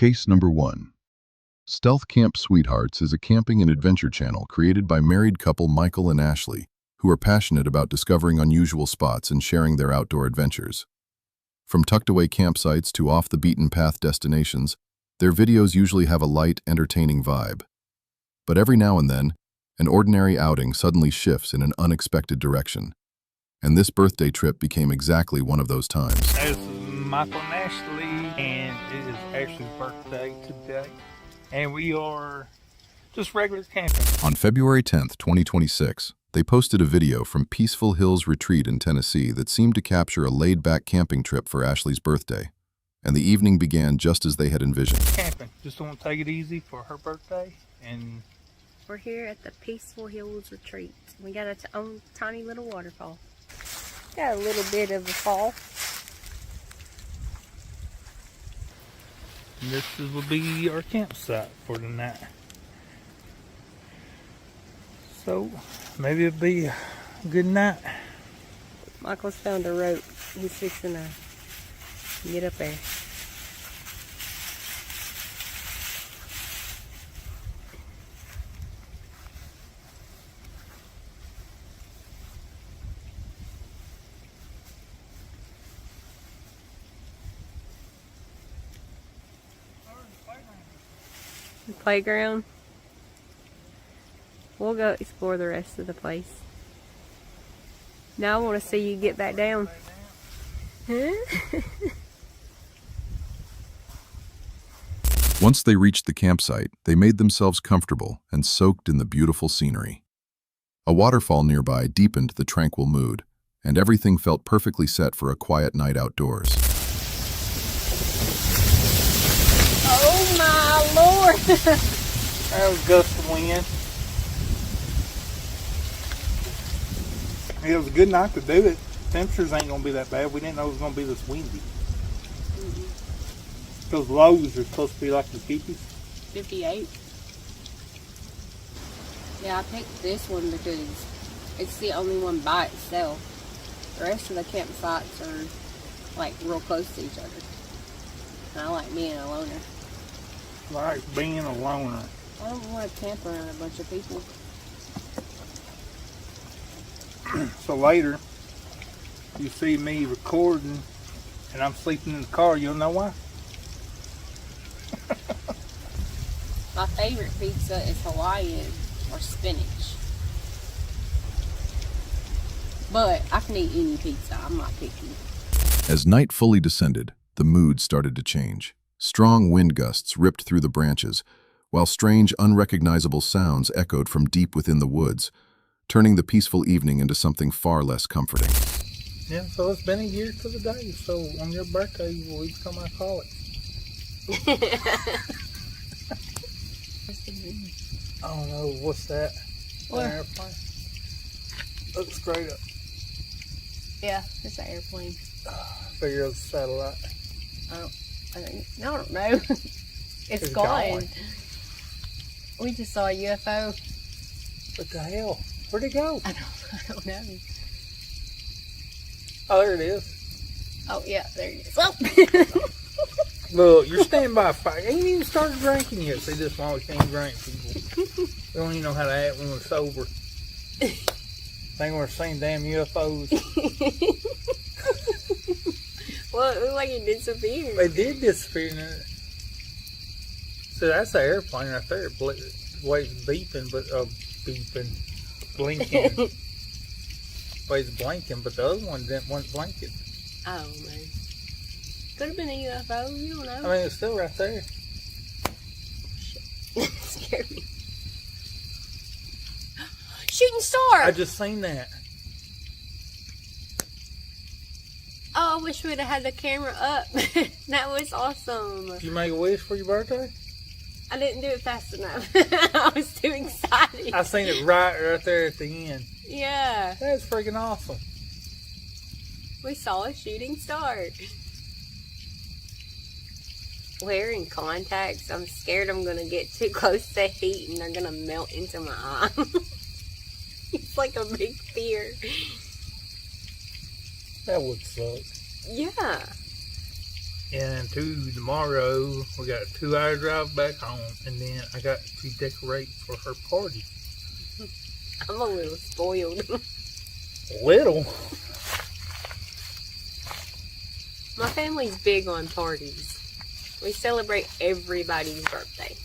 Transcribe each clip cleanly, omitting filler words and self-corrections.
Case number 1. Stealth Camp Sweethearts is a camping and adventure channel created by married couple Michael and Ashley, who are passionate about discovering unusual spots and sharing their outdoor adventures. From tucked-away campsites to off-the-beaten-path destinations, their videos usually have a light, entertaining vibe. But every now and then, an ordinary outing suddenly shifts in an unexpected direction. And this birthday trip became exactly one of those times. This is Michael and Ashley, and it is Ashley's birthday today. And we are just regular camping. On February 10th, 2026, they posted a video from Peaceful Hills Retreat in Tennessee that seemed to capture a laid-back camping trip for Ashley's birthday. And the evening began just as they had envisioned. Camping. Just want to take it easy for her birthday. And we're here at the Peaceful Hills Retreat. We got our own tiny little waterfall. Got a little bit of a fall. And this will be our campsite for tonight. So, maybe it'll be a good night. Michael's found a rope. He's fixing to get up there. The playground. We'll go explore the rest of the place. Now I want to see you get back down. Once they reached the campsite, they made themselves comfortable and soaked in the beautiful scenery. A waterfall nearby deepened the tranquil mood, and everything felt perfectly set for a quiet night outdoors. Oh my Lord! That was gust of wind. It was a good night to do it. Temperatures ain't gonna be that bad. We didn't know it was gonna be this windy. Those lows are supposed to be like the 50s. 58. Yeah, I picked this one because it's the only one by itself. The rest of the campsites are like real close to each other. And I like being a loner. Like being a loner. I don't want to camp around a bunch of people. So later, you see me recording and I'm sleeping in the car. You'll know why? My favorite pizza is Hawaiian or spinach. But I can eat any pizza. I'm not picky. As night fully descended, the mood started to change. Strong wind gusts ripped through the branches, while strange, unrecognizable sounds echoed from deep within the woods, turning the peaceful evening into something far less comforting. Yeah, so it's been a year to the day. So on your birthday, will you become alcoholic? I don't know, what's that? What? An airplane? Look straight up. Yeah, it's an airplane. I figure it's a satellite. I don't know. It's gone. We just saw a UFO. What the hell? Where'd it go? I don't know. Oh, there it is. Oh, yeah, there it is. Oh. Look, you're standing by a fire. You ain't even started drinking yet. See, this one we can't drink, people. We don't even know how to act when we're sober. Think we're seeing damn UFOs. Well, it looked like it disappeared. They did disappear. So that's an airplane right there. The way it's beeping, but blinking. The way it's blinking, but the other one wasn't blinking. Oh, man. Could have been a UFO. You don't know. I mean, it's still right there. Scared me. Shooting star! I just seen that. Oh, I wish we'd have had the camera up. That was awesome. Did you make a wish for your birthday? I didn't do it fast enough. I was too excited. I seen it right there at the end. Yeah. That's freaking awesome. We saw a shooting star. Wearing contacts, I'm scared I'm going to get too close to heat and they're going to melt into my eye. It's like a big fear. That would suck. Yeah. And tomorrow, we got a 2-hour drive back home, and then I got to decorate for her party. I'm a little spoiled. Little? My family's big on parties. We celebrate everybody's birthday.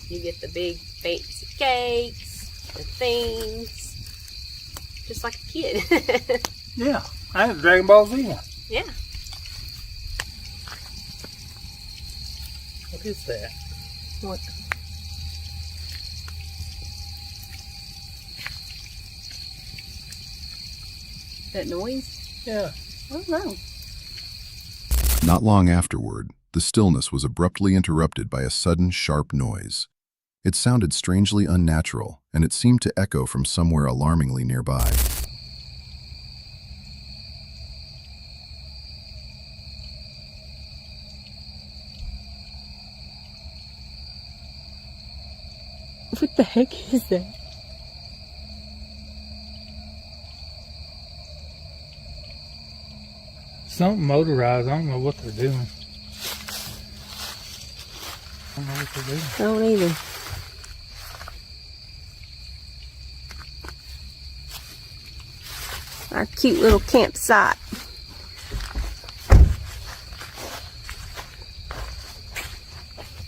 You get the big fancy cakes, the things, just like a kid. Yeah, I had a Dragon Ball Z one. Yeah. What is that? What? That noise? Yeah. I don't know. Not long afterward, the stillness was abruptly interrupted by a sudden, sharp noise. It sounded strangely unnatural, and it seemed to echo from somewhere alarmingly nearby. What the heck is that? Something motorized. I don't know what they're doing. I don't know what they're doing. I don't either. Our cute little campsite.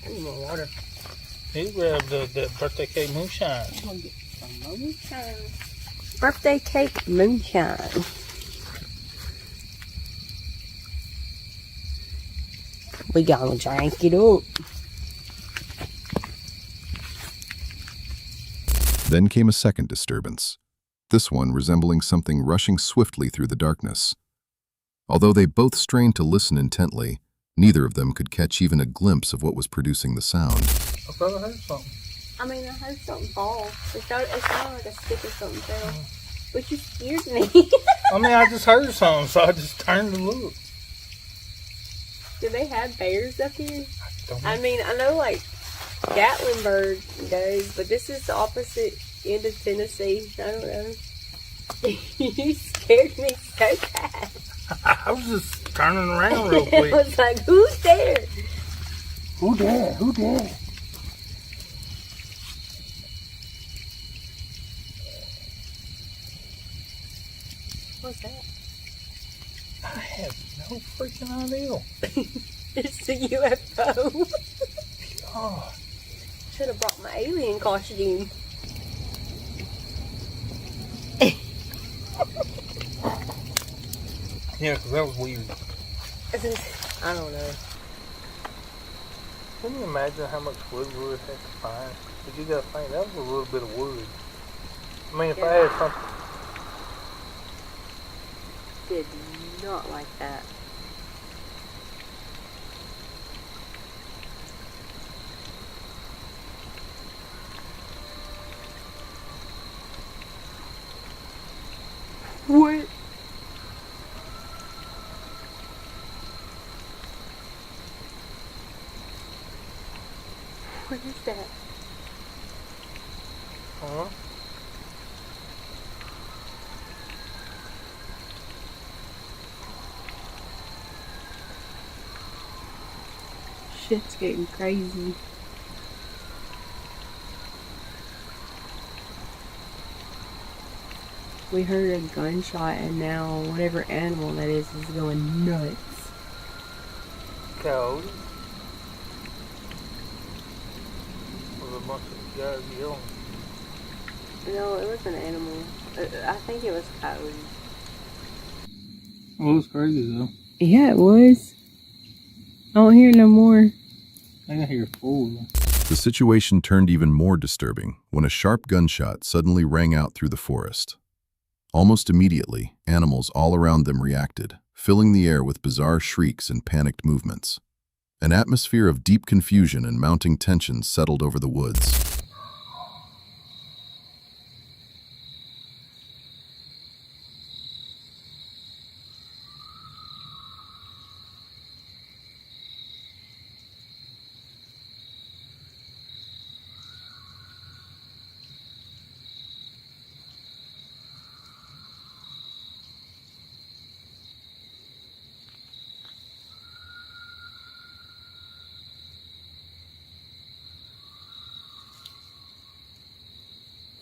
Need more water. He grabbed the birthday cake moonshine. I'm gonna get some moonshine. Birthday cake moonshine. We gonna drink it up. Then came a second disturbance, this one resembling something rushing swiftly through the darkness. Although they both strained to listen intently, neither of them could catch even a glimpse of what was producing the sound. I thought I heard something. I mean, I heard something fall. It sounded like a stick or something fell. But you scared me. I mean, I just heard something, so I just turned to look. Do they have bears up here? Don't know. I mean, I know like Gatlinburg does, but this is the opposite end of Tennessee. I don't know. You scared me so bad. I was just turning around real I quick. was like, who's there? Who there? Who there? What's that? I have no freaking idea. It's a UFO. Oh, Should have brought my alien costume. yeah, because that was weird. I don't know. Can you imagine how much wood we would have to find? But you gotta think, that was a little bit of wood. I mean, if I had something... Did not like that. What? What is that? Huh? Shit's getting crazy. We heard a gunshot and now whatever animal that is going nuts. Coyote. With a bunch of guys yelling. No, it was an animal. I think it was coyote. Well, it was crazy though. Yeah, it was. I don't hear no more. I can hear fool. The situation turned even more disturbing when a sharp gunshot suddenly rang out through the forest. Almost immediately, animals all around them reacted, filling the air with bizarre shrieks and panicked movements. An atmosphere of deep confusion and mounting tension settled over the woods.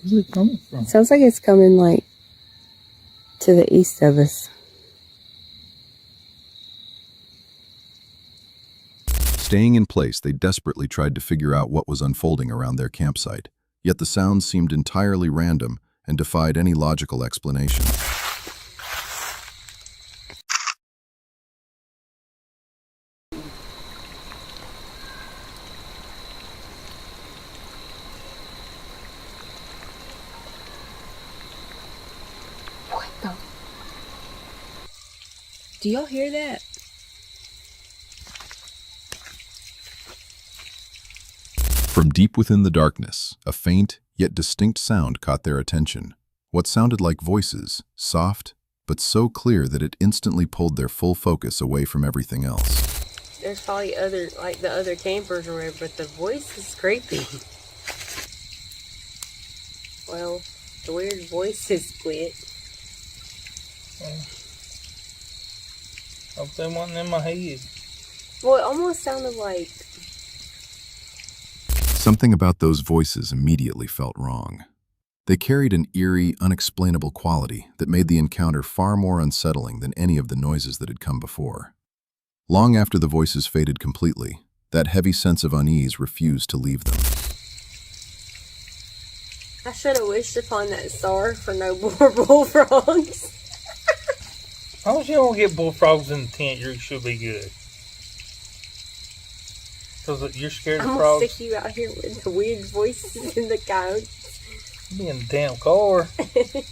Where's it coming from? It sounds like it's coming like to the east of us. Staying in place, they desperately tried to figure out what was unfolding around their campsite, yet the sounds seemed entirely random and defied any logical explanation. What the? Do y'all hear that? From deep within the darkness, a faint yet distinct sound caught their attention. What sounded like voices, soft, but so clear that it instantly pulled their full focus away from everything else. There's probably the other campers or whatever, but the voice is creepy. Well, the weird voices quit. Hope they wasn't in my head. Well, it almost sounded like... Something about those voices immediately felt wrong. They carried an eerie, unexplainable quality that made the encounter far more unsettling than any of the noises that had come before. Long after the voices faded completely, that heavy sense of unease refused to leave them. I should have wished upon that star for no more bullfrogs. As long as you don't get bullfrogs in the tent, you should be good. Because you're scared of I'm frogs. gonna stick you out here with the weird voices in the couch. You'll be in the damn car. It's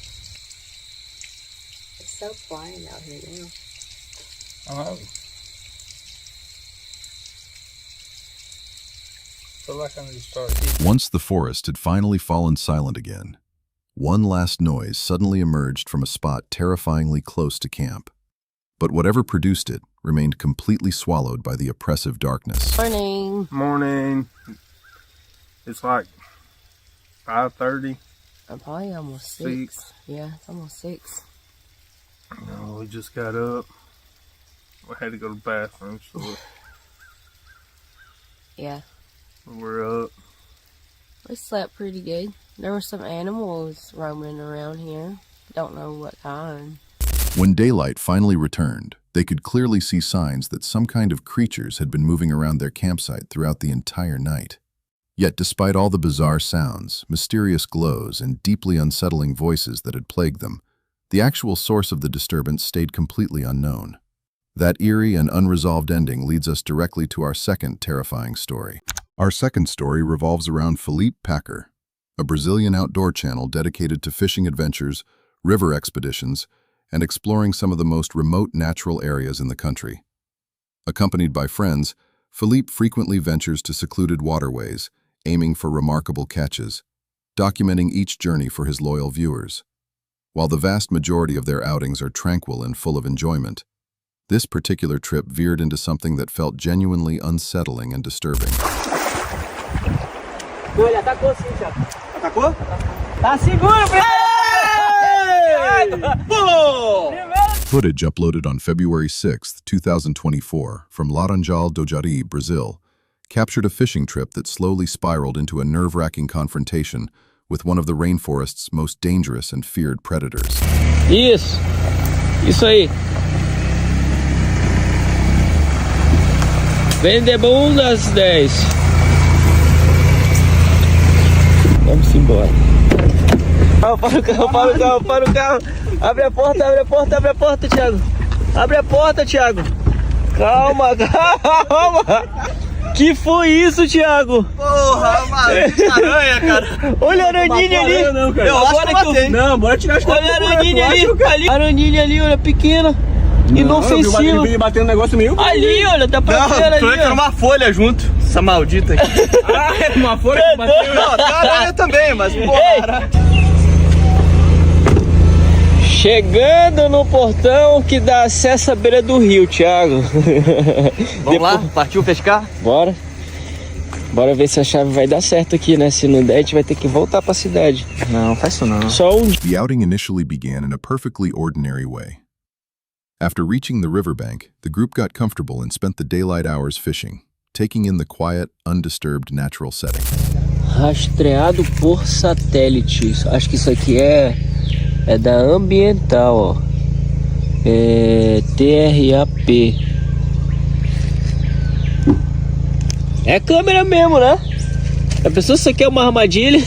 so quiet out here now. I know. Feel like I need to start hitting. Once the forest had finally fallen silent again, one last noise suddenly emerged from a spot terrifyingly close to camp. But whatever produced it remained completely swallowed by the oppressive darkness. Morning. Morning. It's like 5:30. I'm probably almost 6. Yeah, it's almost 6. No, we just got up. We had to go to the bathroom, so Yeah, we're up. we slept pretty good. There were some animals roaming around here. Don't know what kind. When daylight finally returned, they could clearly see signs that some kind of creatures had been moving around their campsite throughout the entire night. Yet despite all the bizarre sounds, mysterious glows, and deeply unsettling voices that had plagued them, the actual source of the disturbance stayed completely unknown. That eerie and unresolved ending leads us directly to our second terrifying story. Our second story revolves around Felipe Packer, a Brazilian outdoor channel dedicated to fishing adventures, river expeditions, and exploring some of the most remote natural areas in the country. Accompanied by friends, Felipe frequently ventures to secluded waterways, aiming for remarkable catches, documenting each journey for his loyal viewers. While the vast majority of their outings are tranquil and full of enjoyment, this particular trip veered into something that felt genuinely unsettling and disturbing. Ele atacou sim, Thiago. Atacou? Tá seguro, Footage uploaded on February 6, 2024, from Laranjal do Jari, Brazil, captured a fishing trip that slowly spiraled into a nerve-wracking confrontation with one of the rainforest's most dangerous and feared predators. Isso aí. Vende bundas 10. Vamos embora. Para o carro, para o carro, para o carro. Abre a porta, abre a porta, abre a porta, Thiago. Abre a porta, Thiago. Calma, calma. Que foi isso, Thiago? Porra, mano, que aranha, cara. Olha a araninha ali. Não, cara. Eu acho que eu matei. Não, bora tirar as Olha a araninha ali. Araninha ali, olha, pequena. Inofensiva. Eu vi batendo um negócio meio... Ali, olha, tá pra ver ali. Não, era uma folha junto. Essa maldita aqui. É uma folha que bateu. Não, tem aranha também, mas porra. Chegando no portão que dá acesso à beira do rio, Thiago. Vamos lá? Partiu pescar? Bora. Bora ver se a chave vai dar certo aqui, né? Se não der, a gente vai ter que voltar pra cidade. Não, faz isso não. Só um... The outing initially began in a perfectly ordinary way. After reaching the riverbank, the group got comfortable and spent the daylight hours fishing, taking in the quiet, undisturbed natural setting. Rastreado por satélite. Acho que isso aqui é da ambiental, ó. É TRAP. É câmera mesmo, né? A pessoa, isso aqui é uma armadilha.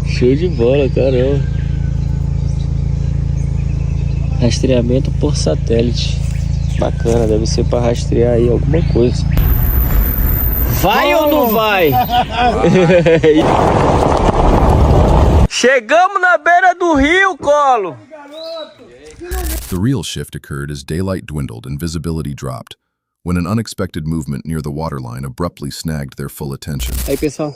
Show de bola, caramba. Rastreamento por satélite. Bacana, deve ser para rastrear aí alguma coisa. Vai ou não vai? Chegamos na beira do rio, Colo. The real shift occurred as daylight dwindled and visibility dropped, when an unexpected movement near the waterline abruptly snagged their full attention. Aí, pessoal.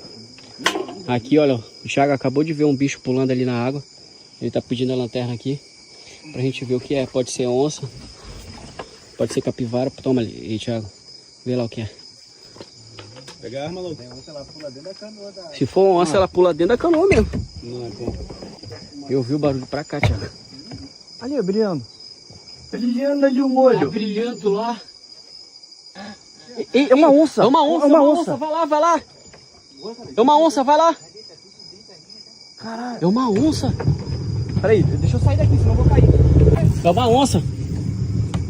Aqui, olha, o Thiago acabou de ver um bicho pulando ali na água. Ele tá pedindo a lanterna aqui pra gente ver o que é. Pode ser onça, pode ser capivara. Toma ali, Thiago. Vê lá o que é. Pega a arma, louco. Ela pula dentro da canoa. Se for onça, ela pula dentro da canoa mesmo. Eu vi o barulho pra cá, Thiago. Ali, brilhando. Brilhando ali o olho. Tá brilhando lá. É uma onça. É uma onça, é uma onça. Vai lá, vai lá. É uma onça, vai lá. Caralho. É uma onça. Peraí, deixa eu sair daqui, senão eu vou cair. É uma onça.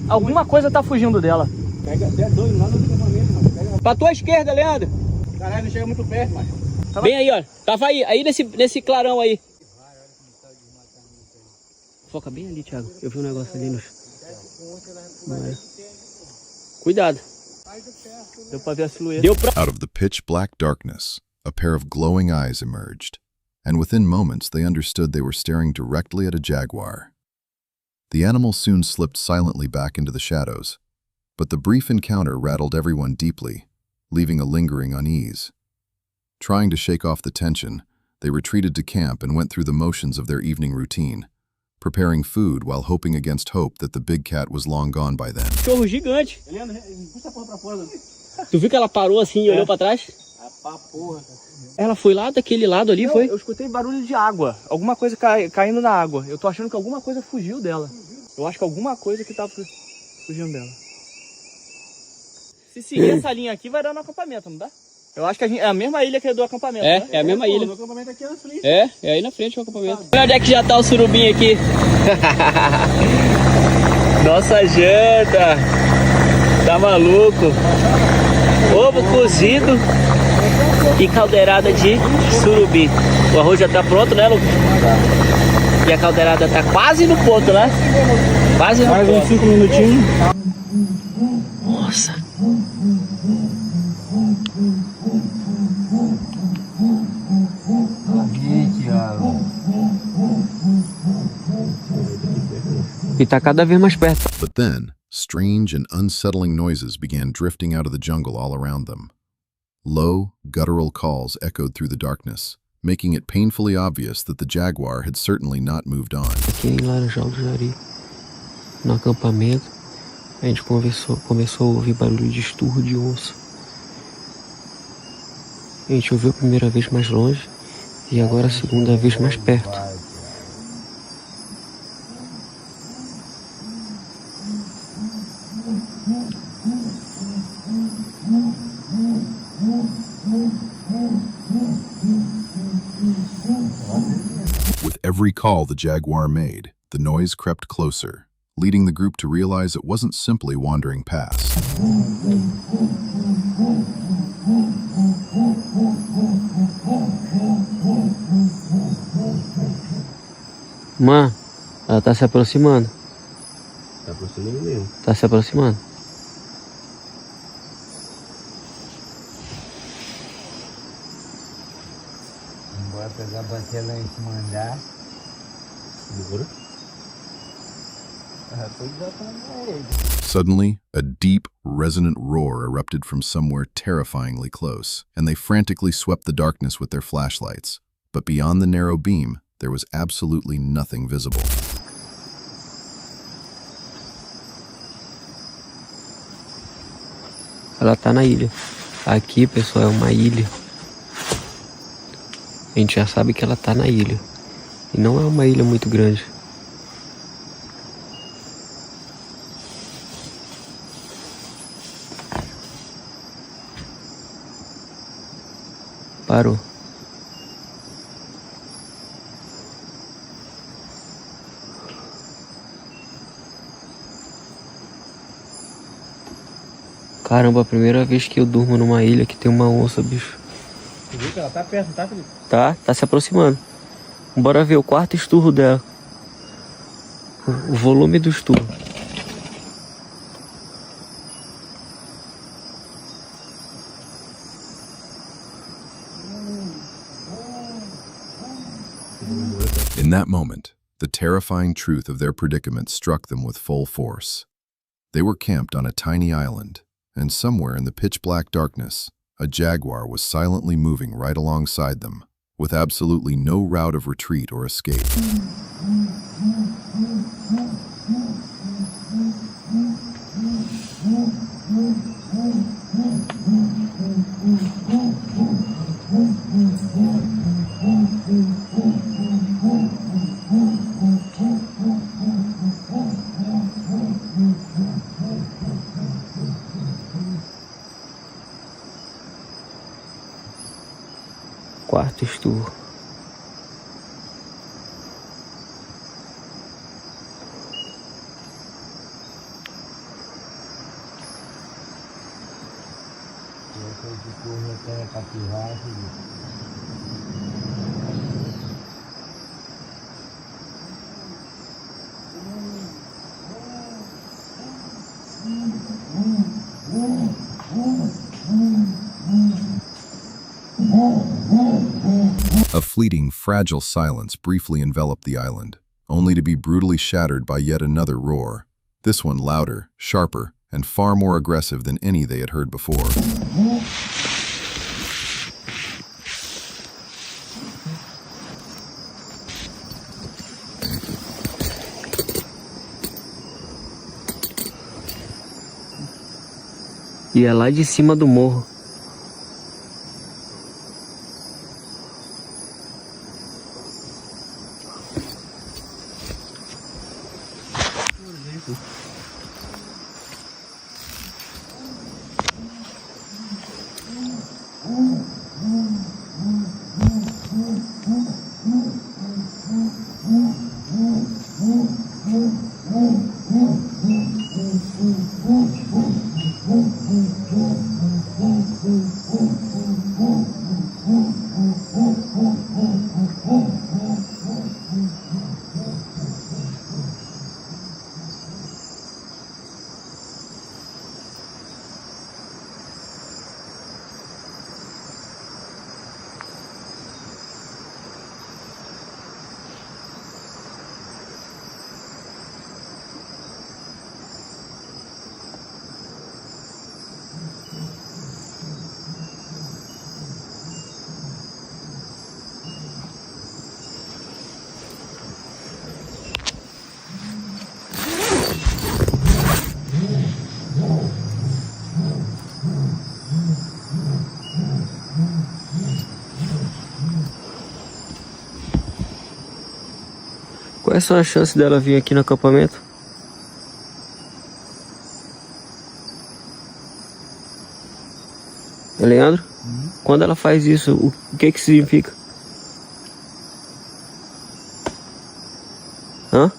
Alguma coisa tá fugindo dela. Pega até dois lá no acampamento, mano. Pega... Pra tua esquerda, Leandro. Caralho, não chega muito perto, mano. Bem aí, ó. Tava aí nesse clarão aí. Foca bem ali, Thiago. Eu vi um negócio ali no... Cuidado. Deu pra ver a silhueta. Deu pra... Out of the pitch black darkness, a pair of glowing eyes emerged, and within moments they understood they were staring directly at a jaguar. The animal soon slipped silently back into the shadows, but the brief encounter rattled everyone deeply, leaving a lingering unease. Trying to shake off the tension, they retreated to camp and went through the motions of their evening routine, preparing food while hoping against hope that the big cat was long gone by then. Cachorro gigante. Leandro, puxa a porra pra fora. Tu viu que ela parou assim e olhou pra trás? Porra. Ela foi lá daquele lado ali, Não, foi? eu escutei barulho de água. Alguma coisa caindo na água. Eu tô achando que alguma coisa fugiu dela. Eu acho que alguma coisa que tava fugindo dela. Se seguir essa linha aqui, vai dar no acampamento, não dá? Eu acho que é a mesma ilha que é do acampamento, né? É a mesma ilha. O acampamento aqui é na frente. É aí na frente o acampamento. Olha onde é que já tá o surubim aqui. Nossa janta. Tá maluco. Ovo cozido e caldeirada de surubim. O arroz já tá pronto, né, Lucas? E a caldeirada tá quase no ponto, né? Quase no ponto. Mais uns 5 minutinhos. Nossa. E tá cada vez mais perto. But then, strange and unsettling noises began drifting out of the jungle all around them. Low, guttural calls echoed through the darkness, making it painfully obvious that the jaguar had certainly not moved on. Aqui em Laranjal do Jari, no acampamento, a gente começou a ouvir barulho de esturro de onça. A gente ouviu a primeira vez mais longe e agora a segunda vez mais perto. With every call the jaguar made, the noise crept closer, leading the group to realize it wasn't simply wandering past. Mano, ela tá se aproximando. Tá aproximando mesmo. Tá se aproximando. Bora pegar, bater lá em cima, andar. Bora. Suddenly, a deep, resonant roar erupted from somewhere terrifyingly close, and they frantically swept the darkness with their flashlights. But beyond the narrow beam, there was absolutely nothing visible. Ela tá na ilha. Aqui, pessoal, é uma ilha. A gente já sabe que ela tá na ilha. E não é uma ilha muito grande. Parou. Caramba, a primeira vez que eu durmo numa ilha que tem uma onça, bicho. Você viu que ela tá perto, não tá, Felipe? Tá se aproximando. Bora ver o quarto esturro dela. O volume do esturro. In that moment, the terrifying truth of their predicament struck them with full force. They were camped on a tiny island, and somewhere in the pitch-black darkness, a jaguar was silently moving right alongside them, with absolutely no route of retreat or escape. Quarto esturro. A fleeting, fragile silence briefly enveloped the island, only to be brutally shattered by yet another roar, this one louder, sharper, and far more aggressive than any they had heard before. E é lá de cima do morro. Quais são as chances dela vir aqui no acampamento? Leandro? Quando ela faz isso, o que significa? Hã?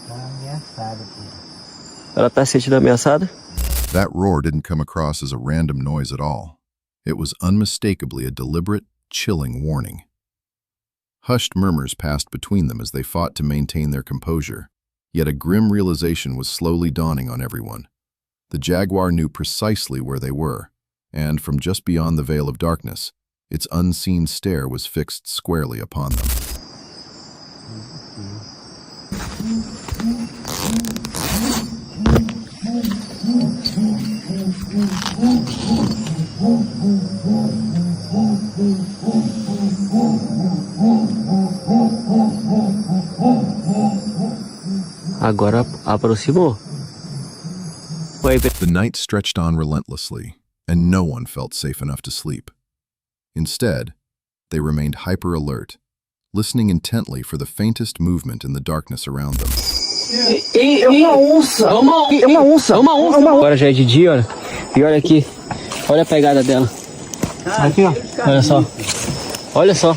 Tá ameaçada, pô. Ela tá se sentindo ameaçada? That roar didn't come across as a random noise at all. It was unmistakably a deliberate, chilling warning. Hushed murmurs passed between them as they fought to maintain their composure, yet a grim realization was slowly dawning on everyone. The jaguar knew precisely where they were, and from just beyond the veil of darkness, its unseen stare was fixed squarely upon them. Agora aproximou. The night stretched on relentlessly, and no one felt safe enough to sleep. Instead, they remained hyper-alert, listening intently for the faintest movement in the darkness around them. É uma onça! É uma onça! Agora já é de dia, olha. E olha aqui. Olha a pegada dela. Aqui, ó. Olha só. Olha só.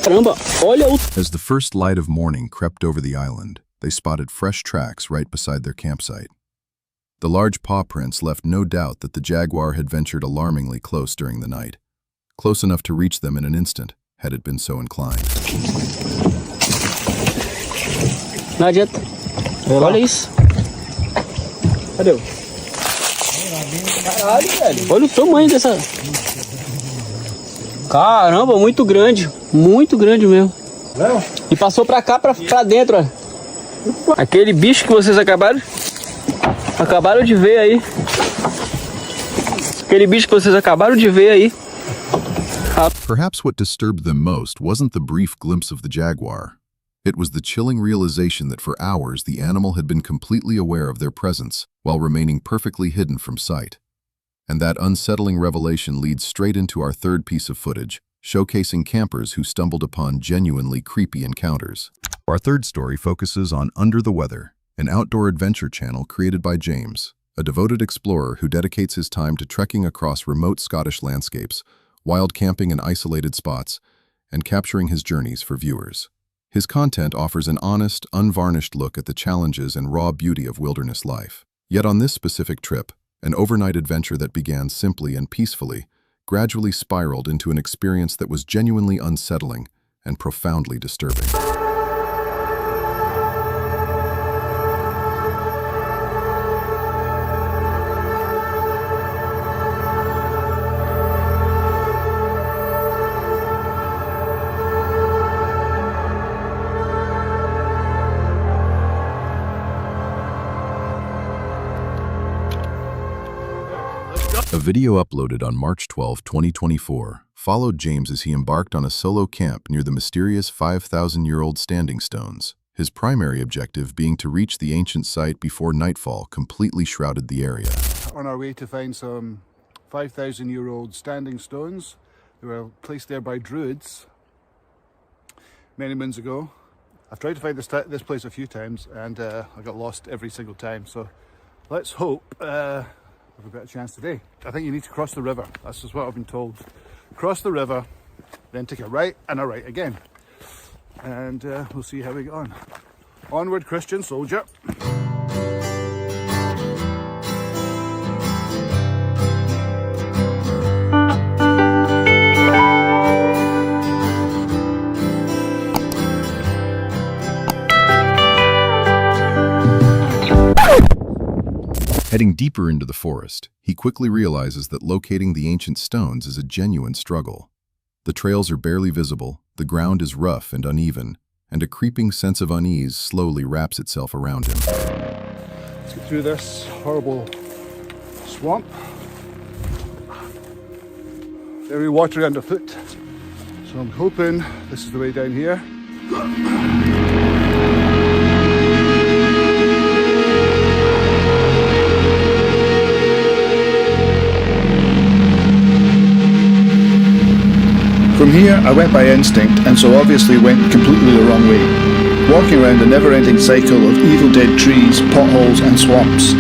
Caramba, olha o... As the first light of morning crept over the island, they spotted fresh tracks right beside their campsite. The large paw prints left no doubt that the jaguar had ventured alarmingly close during the night, close enough to reach them in an instant, had it been so inclined. Não adianta. Olha isso. Cadê o? Caralho, velho. Olha o tamanho dessa... Caramba, muito grande mesmo. E passou pra cá, pra dentro, ó. Aquele bicho que vocês acabaram de ver aí. Aquele bicho que vocês acabaram de ver aí. Perhaps what disturbed them most wasn't the brief glimpse of the jaguar. It was the chilling realization that for hours the animal had been completely aware of their presence while remaining perfectly hidden from sight. And that unsettling revelation leads straight into our third piece of footage, showcasing campers who stumbled upon genuinely creepy encounters. Our third story focuses on Under the Weather, an outdoor adventure channel created by James, a devoted explorer who dedicates his time to trekking across remote Scottish landscapes, wild camping in isolated spots, and capturing his journeys for viewers. His content offers an honest, unvarnished look at the challenges and raw beauty of wilderness life. Yet on this specific trip, an overnight adventure that began simply and peacefully gradually spiraled into an experience that was genuinely unsettling and profoundly disturbing. A video uploaded on March 12, 2024, followed James as he embarked on a solo camp near the mysterious 5,000-year-old standing stones, his primary objective being to reach the ancient site before nightfall completely shrouded the area. On our way to find some 5,000-year-old standing stones. They were placed there by Druids many moons ago. I've tried to find this place a few times and I got lost every single time, so let's hope we have a better chance today. I think you need to cross the river. That's just what I've been told. Cross the river, then take a right and a right again. And we'll see how we get on. Onward, Christian soldier. Heading deeper into the forest, he quickly realizes that locating the ancient stones is a genuine struggle. The trails are barely visible, the ground is rough and uneven, and a creeping sense of unease slowly wraps itself around him. Let's get through this horrible swamp. Very watery underfoot. So I'm hoping this is the way down here. From here, I went by instinct and so obviously went completely the wrong way, walking around a never-ending cycle of evil dead trees, potholes and swamps.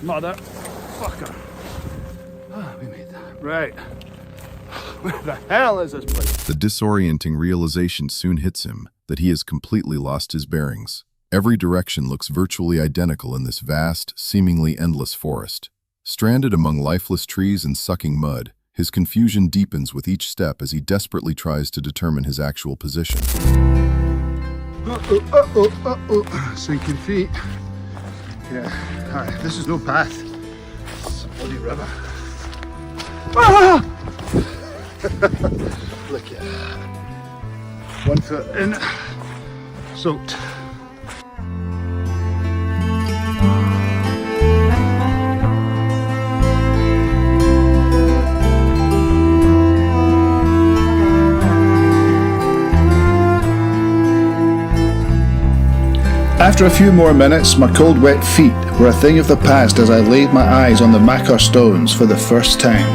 Motherfucker. We made that. Right. Where the hell is this place? The disorienting realization soon hits him that he has completely lost his bearings. Every direction looks virtually identical in this vast, seemingly endless forest. Stranded among lifeless trees and sucking mud, his confusion deepens with each step as he desperately tries to determine his actual position. Sinking feet. Yeah, alright, this is no path. It's a bloody river. Ah! Look at that. 1 foot in, soaked. After a few more minutes, my cold wet feet were a thing of the past as I laid my eyes on the Macar stones for the first time.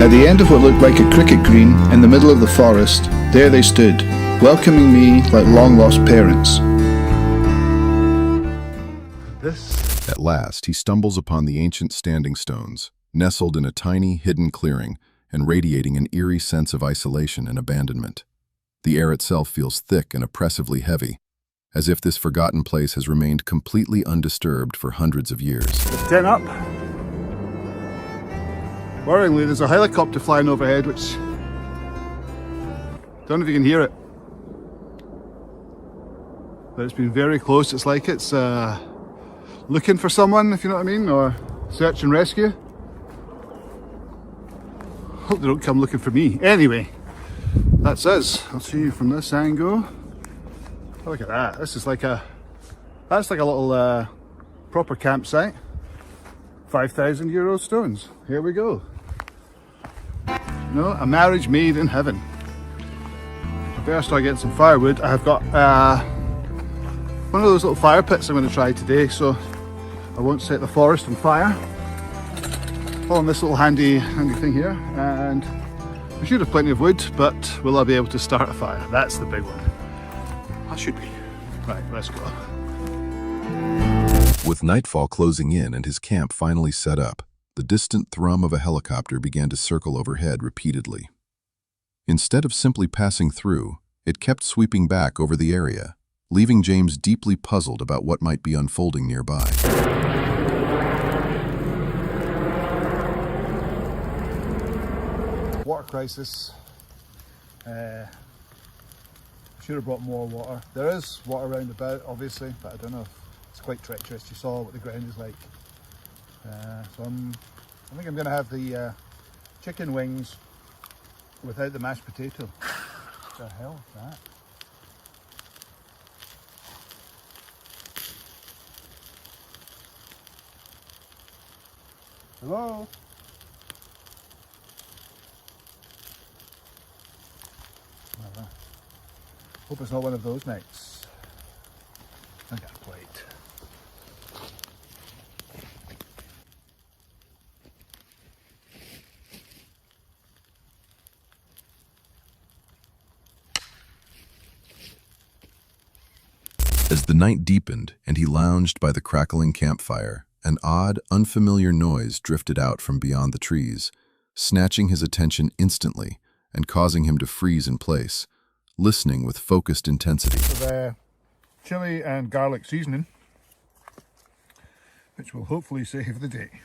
At the end of what looked like a cricket green in the middle of the forest, there they stood, welcoming me like long-lost parents. At last, he stumbles upon the ancient standing stones, nestled in a tiny, hidden clearing and radiating an eerie sense of isolation and abandonment. The air itself feels thick and oppressively heavy, as if this forgotten place has remained completely undisturbed for hundreds of years. 10 up. Worryingly, there's a helicopter flying overhead, which... don't know if you can hear it. But it's been very close. It's like it's looking for someone, if you know what I mean, or search and rescue. Hope they don't come looking for me. Anyway, that's us. I'll see you from this angle. Oh, look at that. This is like a... that's like a little proper campsite. 5,000 euro stones. Here we go. No, a marriage made in heaven. I better start getting some firewood. I've got one of those little fire pits I'm going to try today, so I won't set the forest on fire. On this little handy thing here, and we should have plenty of wood, but will I be able to start a fire? That's the big one. I should be. Right, let's go. With nightfall closing in and his camp finally set up, the distant thrum of a helicopter began to circle overhead repeatedly. Instead of simply passing through, it kept sweeping back over the area, leaving James deeply puzzled about what might be unfolding nearby. Water crisis. Should have brought more water. There is water around about, obviously, but I don't know if it's quite treacherous. You saw what the ground is like. So I think I'm going to have the chicken wings without the mashed potato. What the hell is that? Hello? Hope it's not one of those nights. I got a plate. As the night deepened and he lounged by the crackling campfire, an odd, unfamiliar noise drifted out from beyond the trees, snatching his attention instantly and causing him to freeze in place, listening with focused intensity. With chili and garlic seasoning, which will hopefully save the day.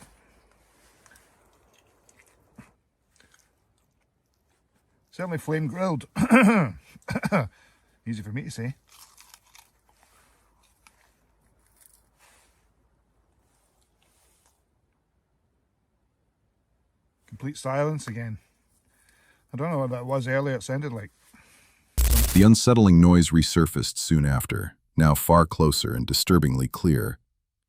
Certainly flame grilled. Easy for me to say. Complete silence again. I don't know what that was earlier, it sounded like. The unsettling noise resurfaced soon after, now far closer and disturbingly clear,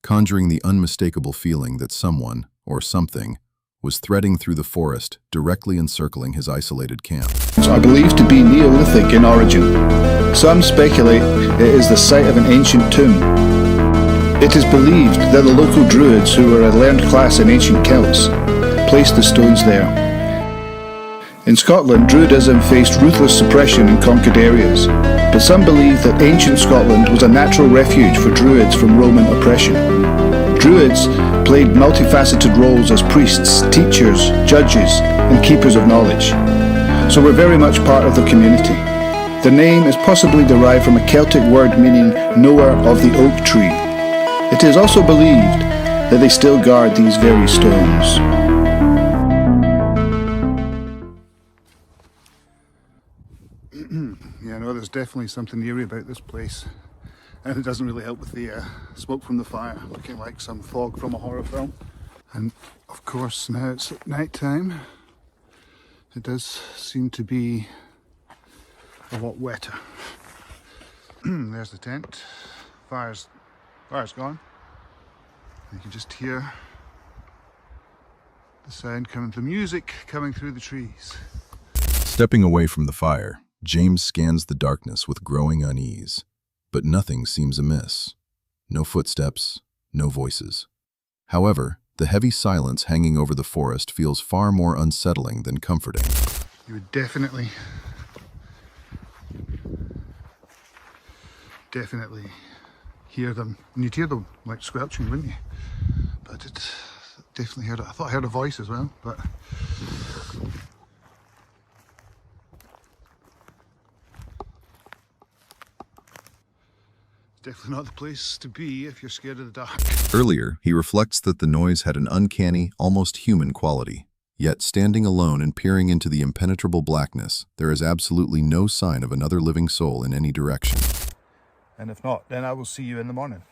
conjuring the unmistakable feeling that someone, or something, was threading through the forest, directly encircling his isolated camp. Are believed to be Neolithic in origin. Some speculate it is the site of an ancient tomb. It is believed that the local druids, who were a learned class in ancient Celts, placed the stones there. In Scotland, Druidism faced ruthless suppression in conquered areas, but some believe that ancient Scotland was a natural refuge for Druids from Roman oppression. Druids played multifaceted roles as priests, teachers, judges, and keepers of knowledge, so were very much part of the community. The name is possibly derived from a Celtic word meaning knower of the oak tree. It is also believed that they still guard these very stones. Yeah, no, there's definitely something eerie about this place, and it doesn't really help with the smoke from the fire, looking like some fog from a horror film. And of course, now it's at night time, it does seem to be a lot wetter. There's the tent. Fire's gone. You can just hear The sound coming, the music coming through the trees. Stepping away from the fire, James scans the darkness with growing unease. But nothing seems amiss. No footsteps, no voices. However, the heavy silence hanging over the forest feels far more unsettling than comforting. You would definitely hear them. And you'd hear them like squelching, wouldn't you? But it definitely heard it. I thought I heard a voice as well, but definitely not the place to be if you're scared of the dark. Earlier, he reflects that the noise had an uncanny, almost human quality. Yet, standing alone and peering into the impenetrable blackness, there is absolutely no sign of another living soul in any direction. And if not, then I will see you in the morning.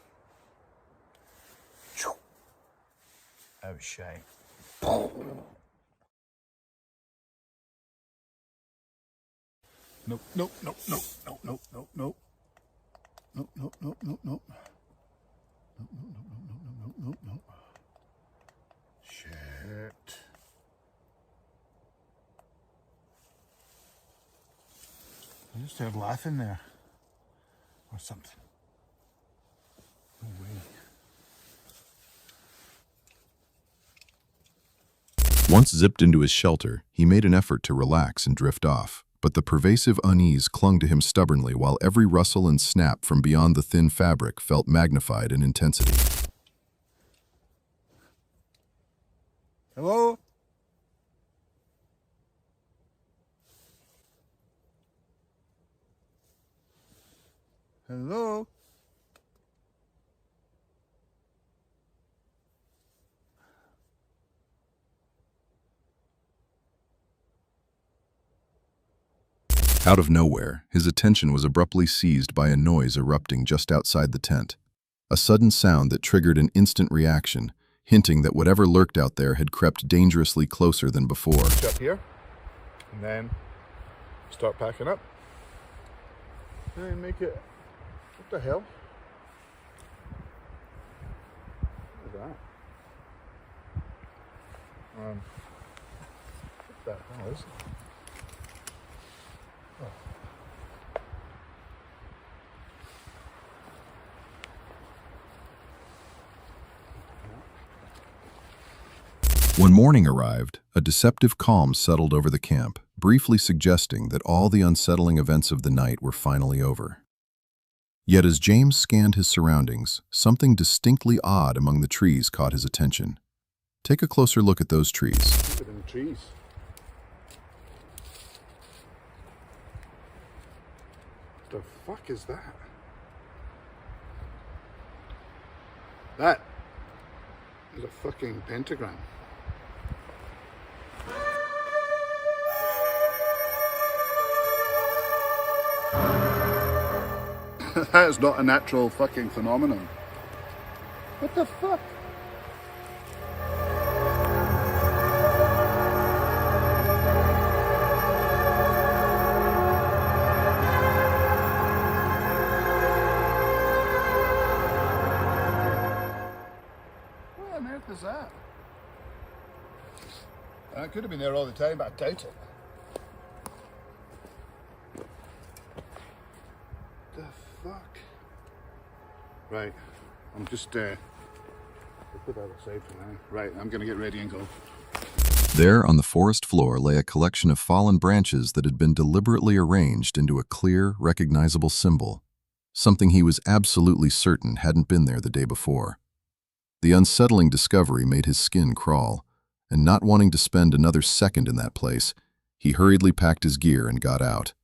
Oh, shame. Nope, nope, nope, nope, nope, nope, nope, nope. Nope, nope, nope, nope, nope. Nope, nope, nope, nope, nope, nope, nope. Shit. I just heard laughing there. Or something. No way. Once zipped into his shelter, he made an effort to relax and drift off, but the pervasive unease clung to him stubbornly while every rustle and snap from beyond the thin fabric felt magnified in intensity. Hello? Hello? Out of nowhere, his attention was abruptly seized by a noise erupting just outside the tent. A sudden sound that triggered an instant reaction, hinting that whatever lurked out there had crept dangerously closer than before. Up here, and then start packing up. And make it. What the hell? What is that? What the hell is it? When morning arrived, a deceptive calm settled over the camp, briefly suggesting that all the unsettling events of the night were finally over. Yet as James scanned his surroundings, something distinctly odd among the trees caught his attention. Take a closer look at those trees. Look at them trees. The fuck is that? That is a fucking pentagram. That is not a natural fucking phenomenon. What the fuck? What on earth is that? I could have been there all the time, but I doubt it. The fuck? Right, I'm just I'll put that aside for now. Right, I'm gonna get ready and go. There on the forest floor lay a collection of fallen branches that had been deliberately arranged into a clear, recognizable symbol, something he was absolutely certain hadn't been there the day before. The unsettling discovery made his skin crawl, and not wanting to spend another second in that place, he hurriedly packed his gear and got out.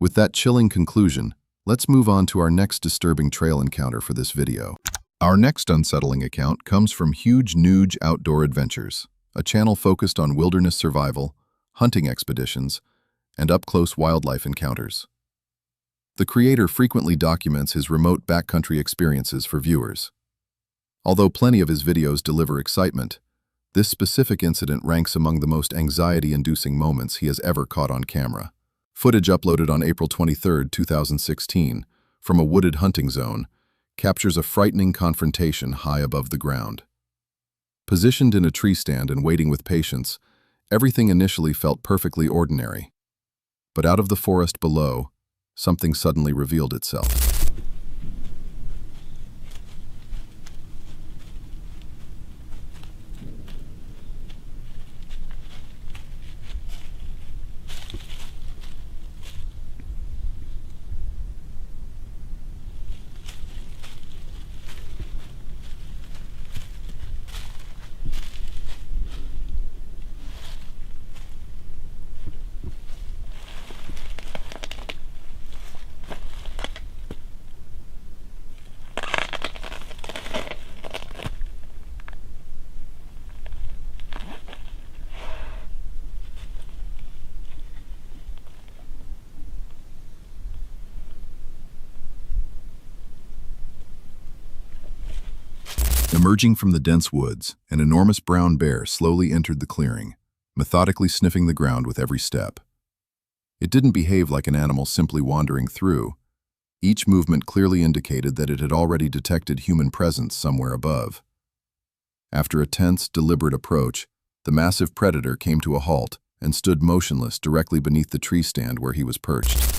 With that chilling conclusion, let's move on to our next disturbing trail encounter for this video. Our next unsettling account comes from Huge Nuge Outdoor Adventures, a channel focused on wilderness survival, hunting expeditions, and up-close wildlife encounters. The creator frequently documents his remote backcountry experiences for viewers. Although plenty of his videos deliver excitement, this specific incident ranks among the most anxiety-inducing moments he has ever caught on camera. Footage uploaded on April 23, 2016, from a wooded hunting zone, captures a frightening confrontation high above the ground. Positioned in a tree stand and waiting with patience, everything initially felt perfectly ordinary. But out of the forest below, something suddenly revealed itself. Emerging from the dense woods, an enormous brown bear slowly entered the clearing, methodically sniffing the ground with every step. It didn't behave like an animal simply wandering through. Each movement clearly indicated that it had already detected human presence somewhere above. After a tense, deliberate approach, the massive predator came to a halt and stood motionless directly beneath the tree stand where he was perched.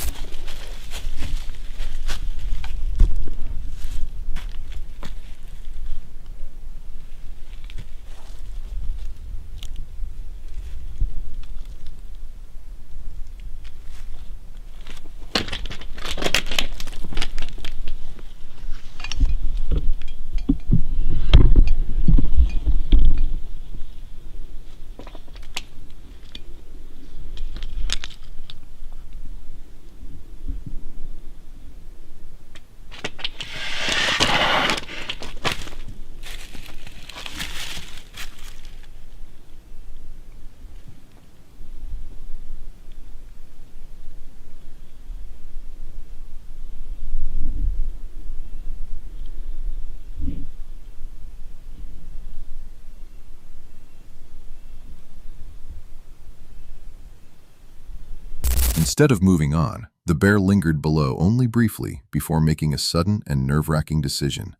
Instead of moving on, the bear lingered below only briefly before making a sudden and nerve-wracking decision.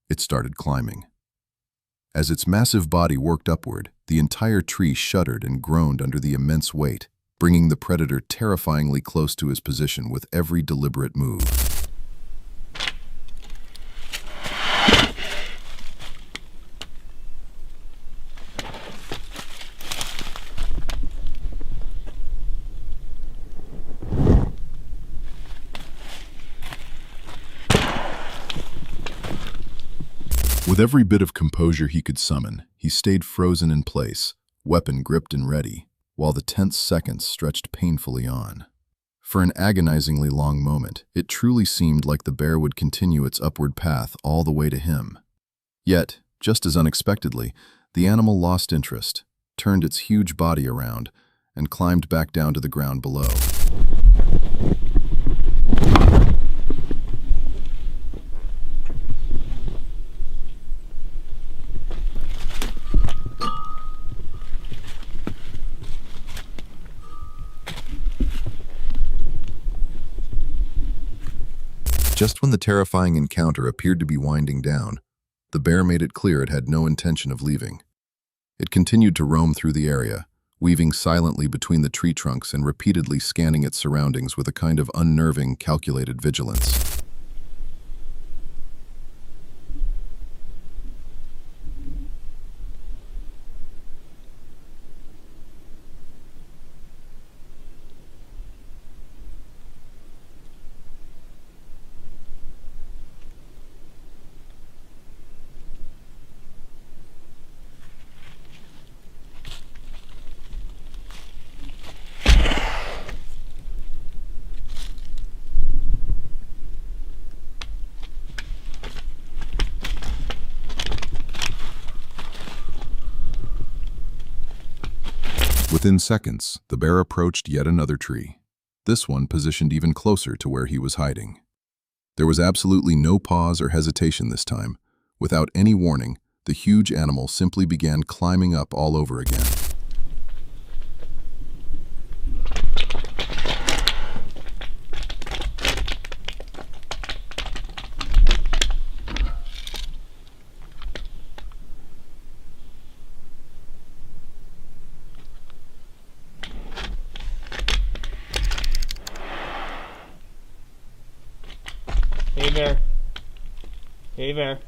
It started climbing. As its massive body worked upward, the entire tree shuddered and groaned under the immense weight, bringing the predator terrifyingly close to his position with every deliberate move. With every bit of composure he could summon, he stayed frozen in place, weapon gripped and ready, while the tense seconds stretched painfully on. For an agonizingly long moment, it truly seemed like the bear would continue its upward path all the way to him. Yet, just as unexpectedly, the animal lost interest, turned its huge body around, and climbed back down to the ground below. Just when the terrifying encounter appeared to be winding down, the bear made it clear it had no intention of leaving. It continued to roam through the area, weaving silently between the tree trunks and repeatedly scanning its surroundings with a kind of unnerving, calculated vigilance. Within seconds, the bear approached yet another tree, this one positioned even closer to where he was hiding. There was absolutely no pause or hesitation this time. Without any warning, the huge animal simply began climbing up all over again. bear. Hey, bear.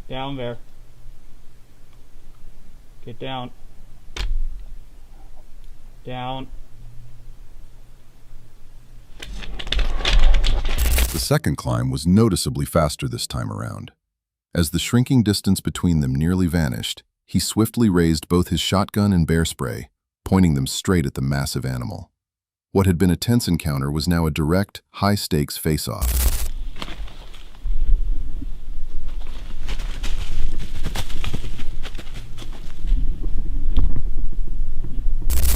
Down, bear. Get down. Down. The second climb was noticeably faster this time around. As the shrinking distance between them nearly vanished, he swiftly raised both his shotgun and bear spray, pointing them straight at the massive animal. What had been a tense encounter was now a direct, high-stakes face-off.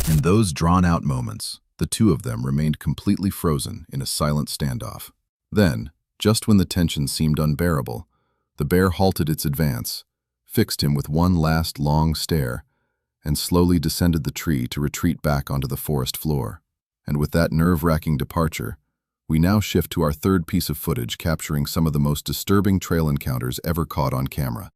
In those drawn-out moments, the two of them remained completely frozen in a silent standoff. Then, just when the tension seemed unbearable, the bear halted its advance, fixed him with one last long stare, and slowly descended the tree to retreat back onto the forest floor. And with that nerve-wracking departure, we now shift to our third piece of footage capturing some of the most disturbing trail encounters ever caught on camera.